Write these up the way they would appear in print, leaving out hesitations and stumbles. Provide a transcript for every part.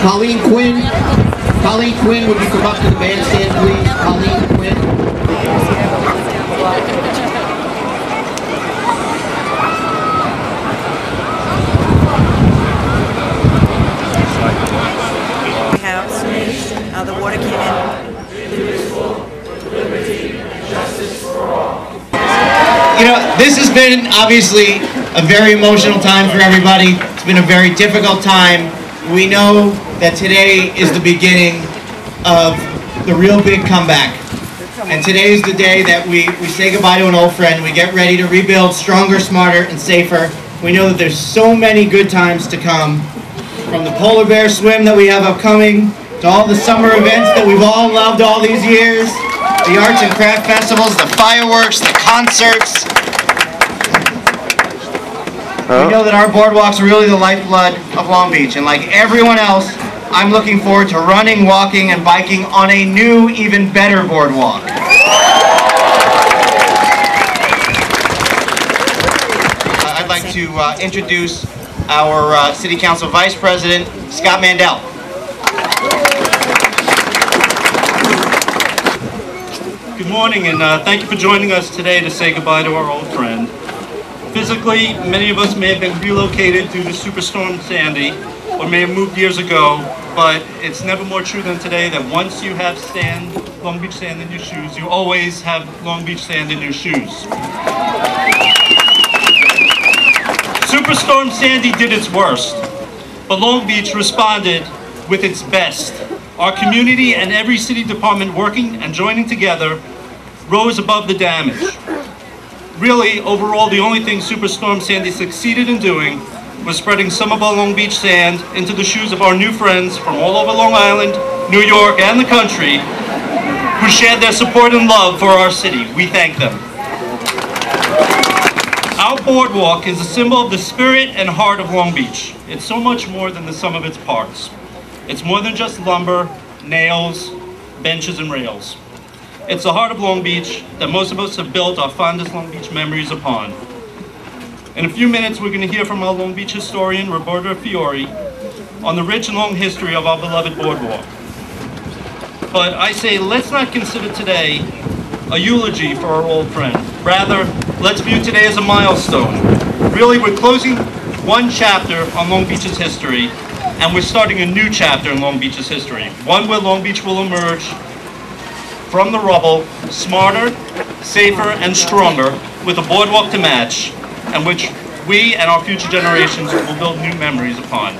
Colleen Quinn. Colleen Quinn, would you come up to the bandstand, please? Colleen Quinn. House. The water came in. You know, this has been obviously a very emotional time for everybody. It's been a very difficult time. We know that today is the beginning of the real big comeback. And today is the day that we say goodbye to an old friend. We get ready to rebuild stronger, smarter, and safer. We know that there's so many good times to come. From the polar bear swim that we have upcoming, to all the summer events that we've all loved all these years, the arts and craft festivals, the fireworks, the concerts. We know that our boardwalks are really the lifeblood of Long Beach, and like everyone else, I'm looking forward to running, walking, and biking on a new, even better boardwalk. I'd like to introduce our City Council Vice President, Scott Mandel. Good morning, and thank you for joining us today to say goodbye to our old friend. Physically, many of us may have been relocated due to Superstorm Sandy, or may have moved years ago, but it's never more true than today that once you have sand, Long Beach sand in your shoes, you always have Long Beach sand in your shoes. Superstorm Sandy did its worst, but Long Beach responded with its best. Our community and every city department working and joining together rose above the damage. Really, overall, the only thing Superstorm Sandy succeeded in doing was spreading some of our Long Beach sand into the shoes of our new friends from all over Long Island, New York, and the country who shared their support and love for our city. We thank them. Our boardwalk is a symbol of the spirit and heart of Long Beach. It's so much more than the sum of its parts. It's more than just lumber, nails, benches, and rails. It's the heart of Long Beach that most of us have built our fondest Long Beach memories upon. In a few minutes, we're going to hear from our Long Beach historian, Roberta Fiore, on the rich and long history of our beloved boardwalk. But I say, let's not consider today a eulogy for our old friend. Rather, let's view today as a milestone. Really, we're closing one chapter on Long Beach's history, and we're starting a new chapter in Long Beach's history. One where Long Beach will emerge from the rubble, smarter, safer, and stronger, with a boardwalk to match, and which we and our future generations will build new memories upon.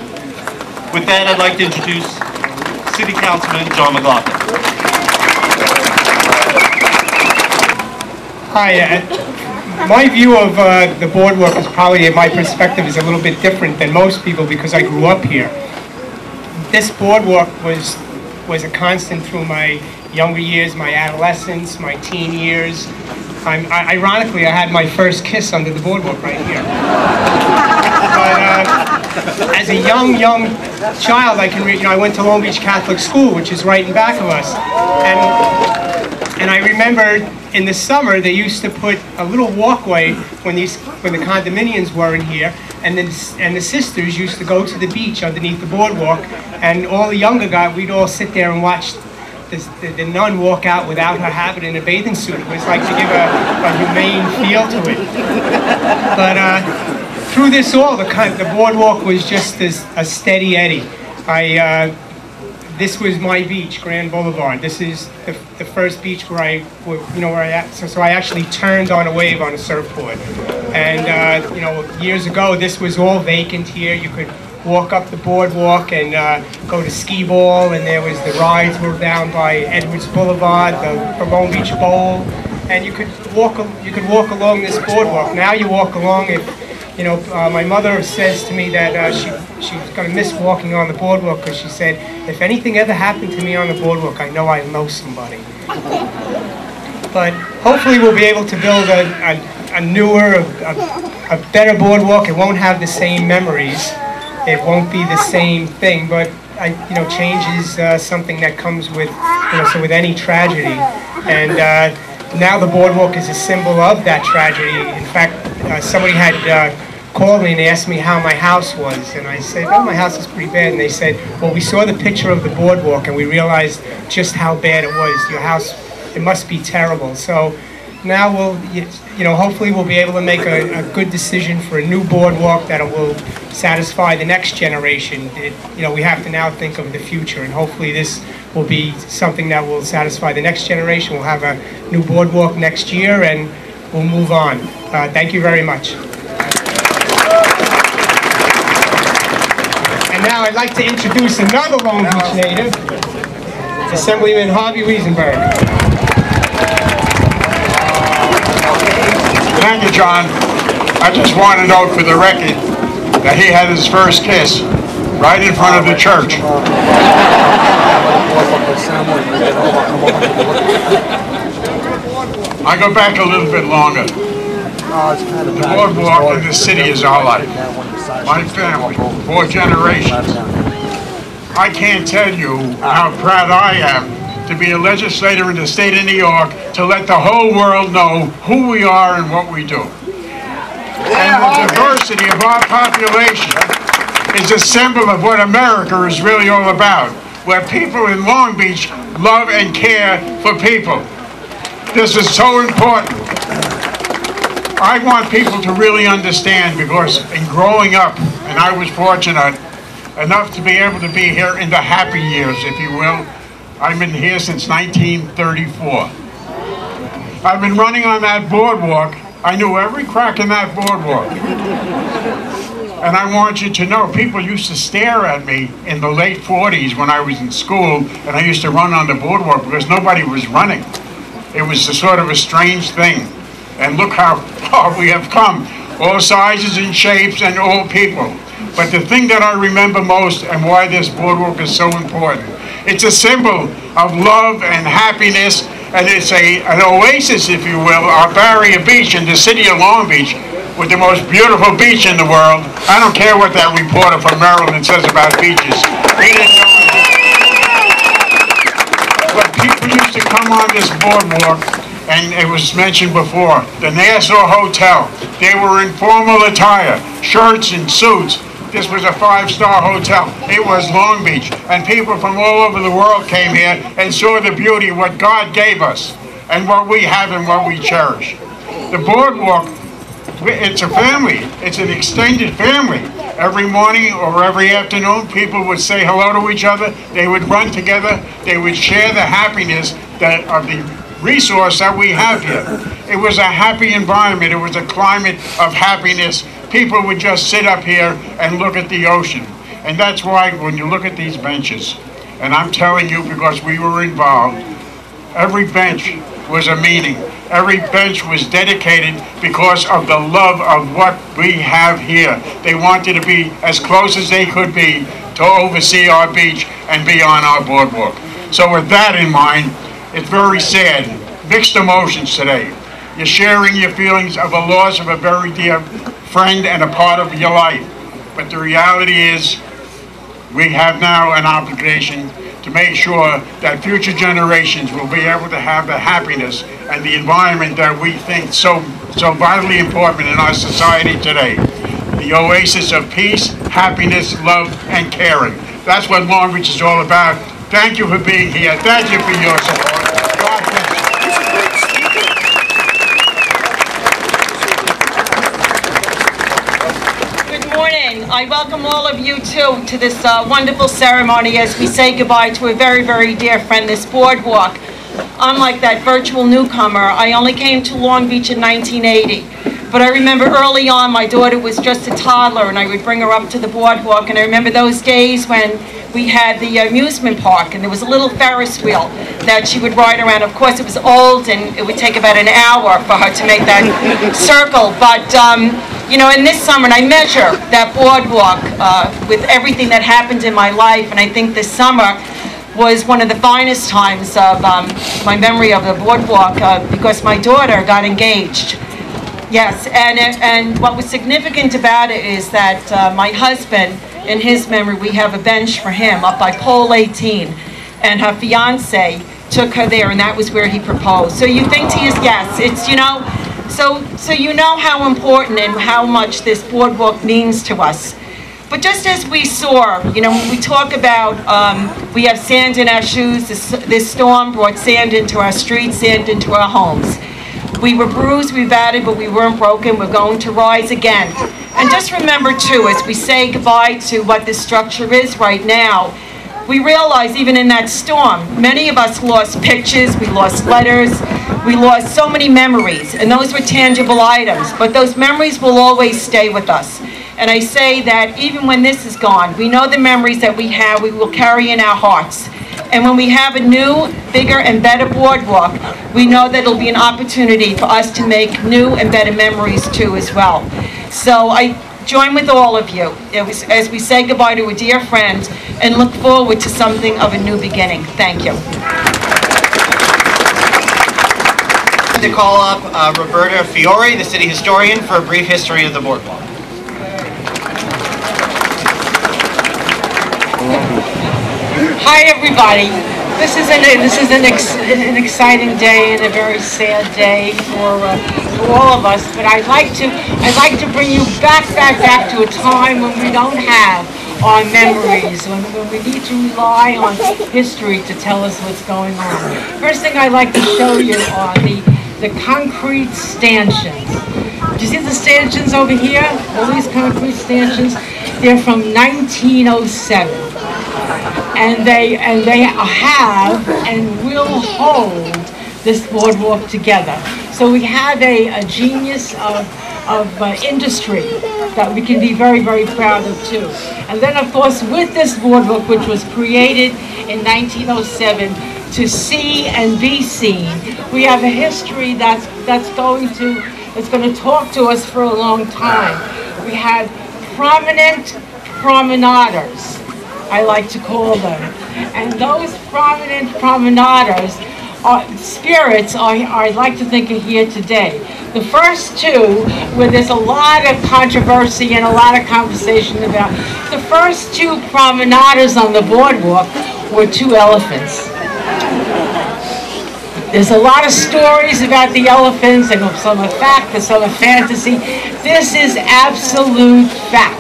With that, I'd like to introduce City Councilman John McLaughlin. Hi, my view of the boardwalk is probably, my perspective is a little bit different than most people because I grew up here. This boardwalk was a constant through my younger years, my adolescence, my teen years. Ironically, I had my first kiss under the boardwalk right here. But as a young child, I went to Long Beach Catholic School, which is right in back of us. And I remember in the summer, they used to put a little walkway when the condominiums weren't here, and the sisters used to go to the beach underneath the boardwalk, and all the younger guys, we'd all sit there and watch the nun walk out without her habit in a bathing suit. It was like to give a humane feel to it. But through this all, the boardwalk was just a steady eddy. This was my beach, Grand Boulevard. This is the first beach so I actually turned on a wave on a surfboard. And years ago, this was all vacant here. You could walk up the boardwalk and go to skee ball, and there was the rides were down by Edwards Boulevard, the Long Beach Bowl, and you could walk along this boardwalk. Now you walk along it. My mother says to me that she's going to miss walking on the boardwalk because she said, if anything ever happened to me on the boardwalk, I know somebody. But hopefully we'll be able to build a newer, a better boardwalk. It won't have the same memories. It won't be the same thing, but change is something that comes with, so with any tragedy. And now the boardwalk is a symbol of that tragedy. In fact, somebody had called me and they asked me how my house was, and I said, oh, my house is pretty bad. And they said, well, we saw the picture of the boardwalk and we realized just how bad it was. Your house, it must be terrible. So now we'll, you know, hopefully we'll be able to make a good decision for a new boardwalk that will satisfy the next generation. You know, we have to now think of the future, and hopefully this will be something that will satisfy the next generation. We'll have a new boardwalk next year, and we'll move on. Thank you very much. And now I'd like to introduce another Long Beach native, Assemblyman Harvey Wiesenberg. Thank you, John. I just want to note for the record that he had his first kiss right in front of the church. I go back a little bit longer. The boardwalk in the city is our life. My family, 4 generations. I can't tell you how proud I am to be a legislator in the state of New York, to let the whole world know who we are and what we do. And the diversity of our population is a symbol of what America is really all about, where people in Long Beach love and care for people. This is so important. I want people to really understand, because in growing up, and I was fortunate enough to be able to be here in the happy years, if you will. I've been here since 1934. I've been running on that boardwalk. I knew every crack in that boardwalk. And I want you to know, people used to stare at me in the late 40s when I was in school, and I used to run on the boardwalk because nobody was running. It was a sort of a strange thing. And look how far we have come, all sizes and shapes and all people. But the thing that I remember most, and why this boardwalk is so important, it's a symbol of love and happiness, and it's an oasis, if you will, our barrier beach in the city of Long Beach, with the most beautiful beach in the world. I don't care what that reporter from Maryland says about beaches. He didn't know it. But people used to come on this boardwalk, and it was mentioned before, the Nassau Hotel. They were in formal attire, shirts and suits. This was a 5-star hotel. It was Long Beach. And people from all over the world came here and saw the beauty of what God gave us and what we have and what we cherish. The boardwalk, it's a family. It's an extended family. Every morning or every afternoon, people would say hello to each other. They would run together. They would share the happiness of the resource that we have here. It was a happy environment. It was a climate of happiness. People would just sit up here and look at the ocean. And that's why when you look at these benches, and I'm telling you because we were involved, every bench was a meaning. Every bench was dedicated because of the love of what we have here. They wanted to be as close as they could be to oversee our beach and be on our boardwalk. So with that in mind, it's very sad, mixed emotions today. You're sharing your feelings of a loss of a very dear friend and a part of your life. But the reality is, we have now an obligation to make sure that future generations will be able to have the happiness and the environment that we think so vitally important in our society today. The oasis of peace, happiness, love, and caring. That's what Long Beach is all about. Thank you for being here. Thank you for your support. God bless you. I welcome all of you too to this wonderful ceremony as we say goodbye to a very, very dear friend, this boardwalk. Unlike that virtual newcomer, I only came to Long Beach in 1980. But I remember early on, my daughter was just a toddler and I would bring her up to the boardwalk, and I remember those days when we had the amusement park and there was a little Ferris wheel that she would ride around. Of course, it was old and it would take about an hour for her to make that circle. But you know, in this summer, and I measure that boardwalk with everything that happened in my life, and I think this summer was one of the finest times of my memory of the boardwalk because my daughter got engaged. Yes, and what was significant about it is that my husband, in his memory, we have a bench for him up by pole 18, and her fiance took her there, and that was where he proposed. So you think to yourself, yes, it's, you know, So you know how important and how much this boardwalk means to us. But just as we saw, you know, when we talk about, we have sand in our shoes, this storm brought sand into our streets, sand into our homes. We were bruised, we battered, but we weren't broken. We're going to rise again. And just remember too, as we say goodbye to what this structure is right now, we realize even in that storm, many of us lost pictures, we lost letters, we lost so many memories, and those were tangible items, but those memories will always stay with us. And I say that even when this is gone, we know the memories that we have, we will carry in our hearts. And when we have a new, bigger, and better boardwalk, we know that it'll be an opportunity for us to make new and better memories too as well. So I join with all of you as we say goodbye to a dear friend and look forward to something of a new beginning. Thank you. To call up Roberta Fiore, the city historian, for a brief history of the boardwalk. Hi everybody. This is an exciting day and a very sad day for all of us. But I'd like to bring you back to a time when we don't have our memories, when we need to rely on history to tell us what's going on. First thing I'd like to show you are the concrete stanchions. Do you see the stanchions over here? All these concrete stanchions. They're from 1907. And they have and will hold this boardwalk together. So we have a genius of industry that we can be very, very proud of too. And then of course with this boardwalk, which was created in 1907 to see and be seen, we have a history that's going to talk to us for a long time. We had prominent promenaders, I like to call them. And those prominent promenaders are spirits I'd like to think are here today. The first two, where there's a lot of controversy and a lot of conversation about, the first two promenaders on the boardwalk were two elephants. There's a lot of stories about the elephants, and some are fact and some are fantasy. This is absolute fact.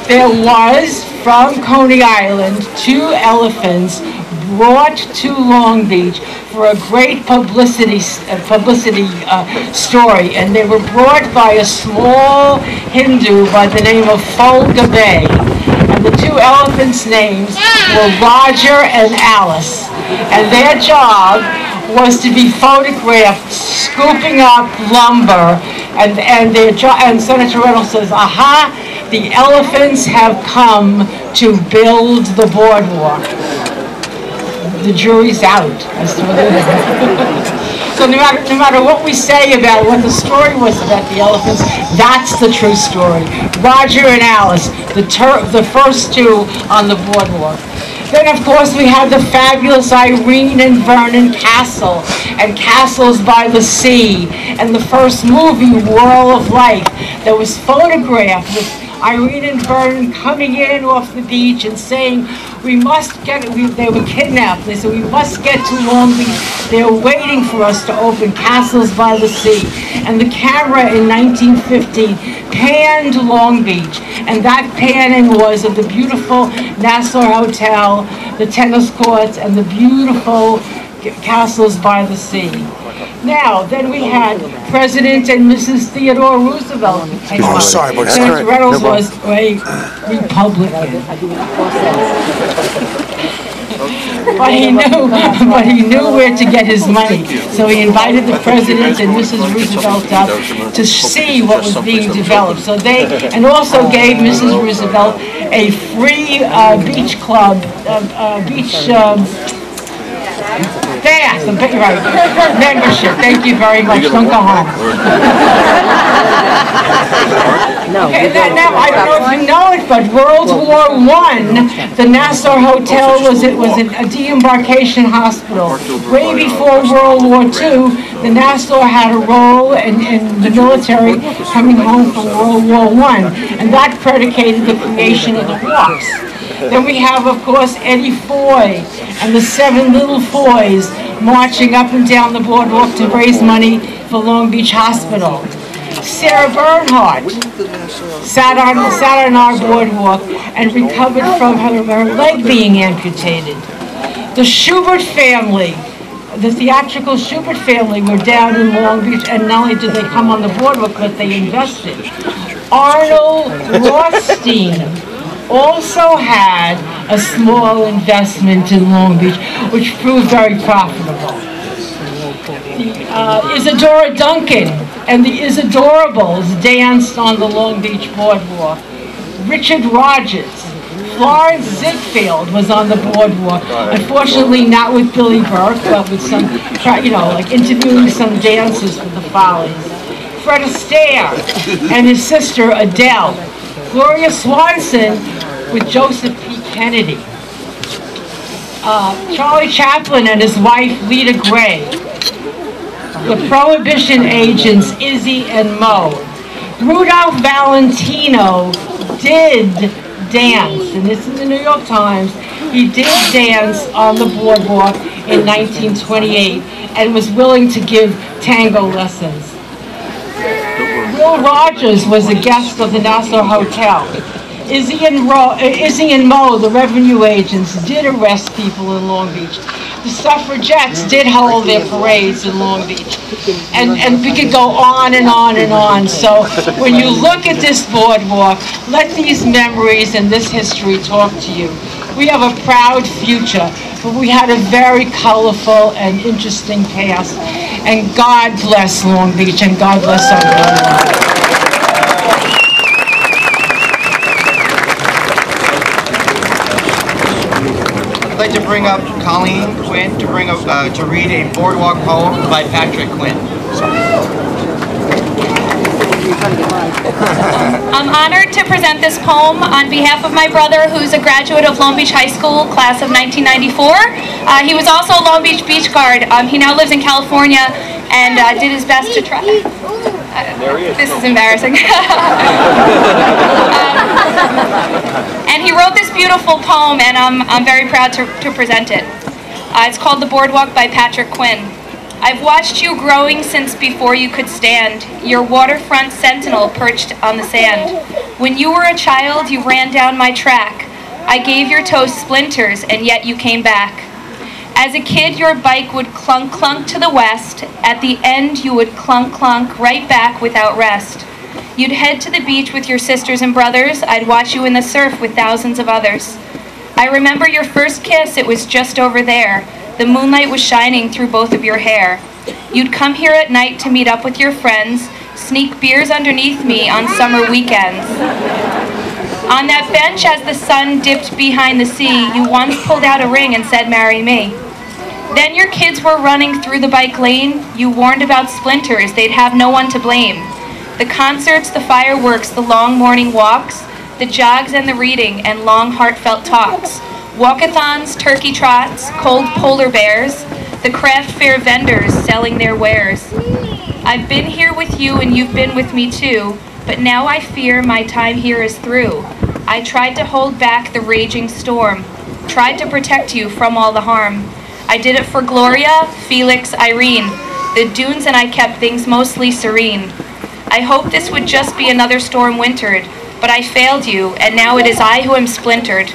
There was, from Coney Island, two elephants brought to Long Beach for a great publicity story, and they were brought by a small Hindu by the name of Folga Bay. And the two elephants' names were Roger and Alice, and their job was to be photographed scooping up lumber, and Senator Reynolds says, aha, the elephants have come to build the boardwalk. The jury's out as to whether So no matter what we say about what the story was about the elephants, that's the true story. Roger and Alice, the first two on the boardwalk. Then, of course, we have the fabulous Irene and Vernon Castle and Castles by the Sea, and the first movie, Whirl of Life, that was photographed with Irene and Vernon coming in off the beach and saying, we must get, they were kidnapped. They said, we must get to Long Beach. They're waiting for us to open Castles by the Sea. And the camera in 1915 panned Long Beach. And that panning was of the beautiful Nassau Hotel, the tennis courts, and the beautiful Castles by the Sea. Now, then we had President and Mrs. Theodore Roosevelt. Oh, sorry, but Senator Reynolds was a Republican. But he knew where to get his money. So he invited the President and Mrs. Roosevelt up to see what was being developed. So and also gave Mrs. Roosevelt a free beach club, bath, membership. Thank you very much. Don't go home. Okay, now I don't know if you know it, but World War I, the Nassau Hotel was a de-embarkation hospital. Way before World War II, the Nassau had a role in the military coming home from World War I, and that predicated the creation of the walks. Then we have, of course, Eddie Foy and the 7 little Foys marching up and down the boardwalk to raise money for Long Beach Hospital. Sarah Bernhardt sat on our boardwalk and recovered from her leg being amputated. The Schubert family, the theatrical Schubert family, were down in Long Beach, and not only did they come on the boardwalk, but they invested. Arnold Rothstein also had a small investment in Long Beach, which proved very profitable. Isadora Duncan and the Isadorables danced on the Long Beach Boardwalk. Richard Rogers, Florence Ziegfeld was on the boardwalk. Unfortunately, not with Billy Burke, but with some, like interviewing some dancers for the Follies. Fred Astaire and his sister Adele. Gloria Swanson with Joseph P. Kennedy. Charlie Chaplin and his wife Lita Gray. The Prohibition agents Izzy and Mo. Rudolph Valentino did dance, and this is the New York Times. He did dance on the boardwalk in 1928 and was willing to give tango lessons. Will Rogers was a guest of the Nassau Hotel. Izzy and Mo, the revenue agents, did arrest people in Long Beach. The suffragettes did hold their parades in Long Beach. And we could go on and on and on. So when you look at this boardwalk, let these memories and this history talk to you. We have a proud future, but we had a very colorful and interesting past. And God bless Long Beach, and God bless our boardwalk. I'd like to bring up Colleen Quinn to read a boardwalk poem by Patrick Quinn. I'm honored to present this poem on behalf of my brother, who's a graduate of Long Beach High School, class of 1994. He was also a Long Beach beach guard. He now lives in California and did his best to try. This is embarrassing. And he wrote this beautiful poem, and I'm very proud to present it. It's called The Boardwalk by Patrick Quinn. I've watched you growing since before you could stand, your waterfront sentinel perched on the sand. When you were a child, you ran down my track. I gave your toes splinters, and yet you came back. As a kid, your bike would clunk clunk to the west. At the end, you would clunk clunk right back without rest. You'd head to the beach with your sisters and brothers. I'd watch you in the surf with thousands of others. I remember your first kiss, it was just over there. The moonlight was shining through both of your hair. You'd come here at night to meet up with your friends, sneak beers underneath me on summer weekends. On that bench as the sun dipped behind the sea, you once pulled out a ring and said, "Marry me." Then your kids were running through the bike lane. You warned about splinters, they'd have no one to blame. The concerts, the fireworks, the long morning walks, the jogs and the reading, and long heartfelt talks. Walkathons, turkey trots, cold polar bears, the craft fair vendors selling their wares. I've been here with you and you've been with me too, but now I fear my time here is through. I tried to hold back the raging storm, tried to protect you from all the harm. I did it for Gloria, Felix, Irene. The dunes and I kept things mostly serene. I hoped this would just be another storm wintered, but I failed you, and now it is I who am splintered.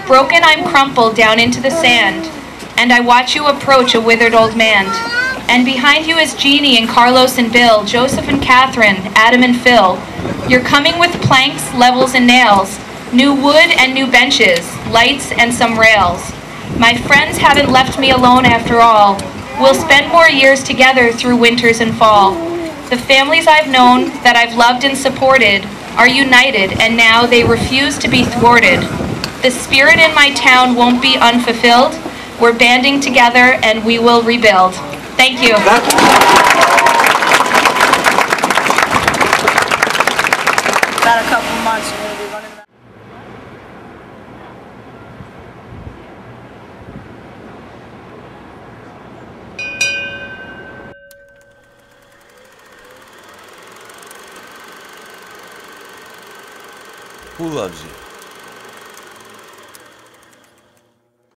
Broken, I'm crumpled down into the sand, and I watch you approach a withered old man. And behind you is Jeannie and Carlos and Bill, Joseph and Catherine, Adam and Phil. You're coming with planks, levels, and nails, new wood and new benches, lights and some rails. My friends haven't left me alone after all. We'll spend more years together through winters and fall. The families I've known, that I've loved and supported, are united, and now they refuse to be thwarted. The spirit in my town won't be unfulfilled. We're banding together and we will rebuild. Thank you. About a couple months, we're going to be running around. Who loves you?